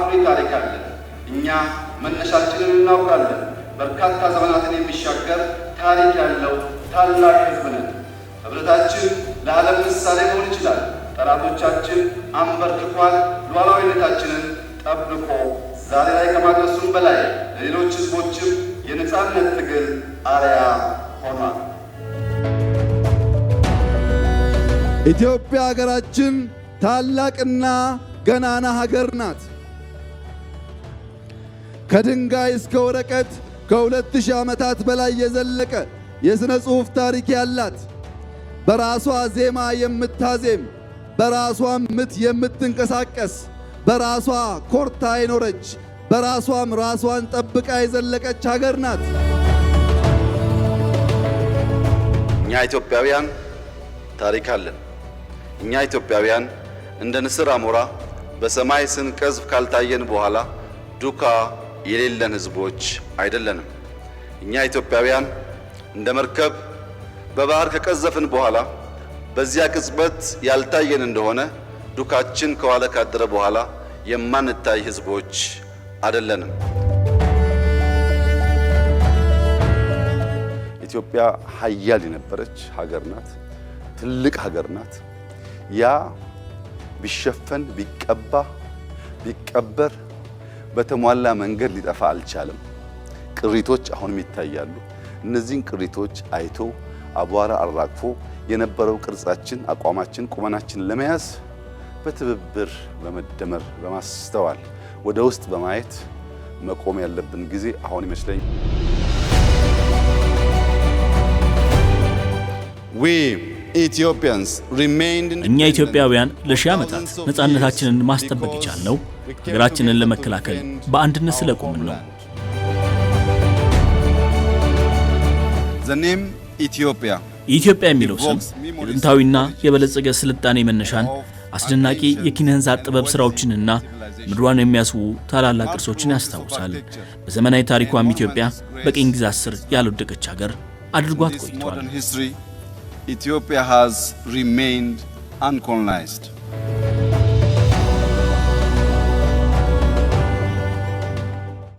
አኩሪ ታሪክ አለን። እኛ መነሻችንን እናውቃለን። በርካታ ዘመናትን የሚሻገር ታሪክ ያለው ታላቅ ሕዝብ ነን። ህብረታችን ለዓለም ምሳሌ መሆን ይችላል። ጠላቶቻችን አንበርክኳል። ሉዓላዊነታችንን ጠብቆ ዛሬ ላይ ከማድረሱም በላይ ለሌሎች ሕዝቦችም የነጻነት ትግል አርአያ ሆኗል። ኢትዮጵያ ሀገራችን ታላቅና ገናና ሀገር ናት። ከድንጋይ እስከ ወረቀት ከ2000 ዓመታት በላይ የዘለቀ የሥነ ጽሑፍ ታሪክ ያላት፣ በራሷ ዜማ የምታዜም፣ በራሷ ምት የምትንቀሳቀስ፣ በራሷ ኮርታ የኖረች፣ በራሷም ራሷን ጠብቃ የዘለቀች ሀገር ናት። እኛ ኢትዮጵያውያን ታሪክ አለን። እኛ ኢትዮጵያውያን እንደ ንስር አሞራ በሰማይ ስንቀዝፍ ካልታየን በኋላ ዱካ የሌለን ሕዝቦች አይደለንም። እኛ ኢትዮጵያውያን እንደ መርከብ በባህር ከቀዘፍን በኋላ በዚያ ቅጽበት ያልታየን እንደሆነ ዱካችን ከዋለ ካደረ በኋላ የማንታይ ሕዝቦች አይደለንም። ኢትዮጵያ ሀያል የነበረች ሀገር ናት። ትልቅ ሀገር ናት። ያ ቢሸፈን ቢቀባ ቢቀበር በተሟላ መንገድ ሊጠፋ አልቻለም። ቅሪቶች አሁንም ይታያሉ። እነዚህን ቅሪቶች አይቶ አቧራ አራግፎ የነበረው ቅርጻችን፣ አቋማችን፣ ቁመናችን ለመያዝ በትብብር በመደመር በማስተዋል ወደ ውስጥ በማየት መቆም ያለብን ጊዜ አሁን ይመስለኛል። እኛ ኢትዮጵያውያን ለሺህ ዓመታት ነፃነታችንን ማስጠበቅ የቻልነው ሀገራችንን ለመከላከል በአንድነት ስለቆምን ነው። ኢትዮጵያ የሚለው ስም የጥንታዊና የበለጸገ ስልጣኔ መነሻን፣ አስደናቂ የኪነ ሕንፃ ጥበብ ሥራዎችንና ምድሯን የሚያስቡ ታላላቅ ቅርሶችን ያስታውሳል። በዘመናዊ ታሪኳም ኢትዮጵያ በቅኝ ግዛት ስር ያልወደቀች ሀገር አድርጓት ቆይቷል። Ethiopia has remained uncolonized.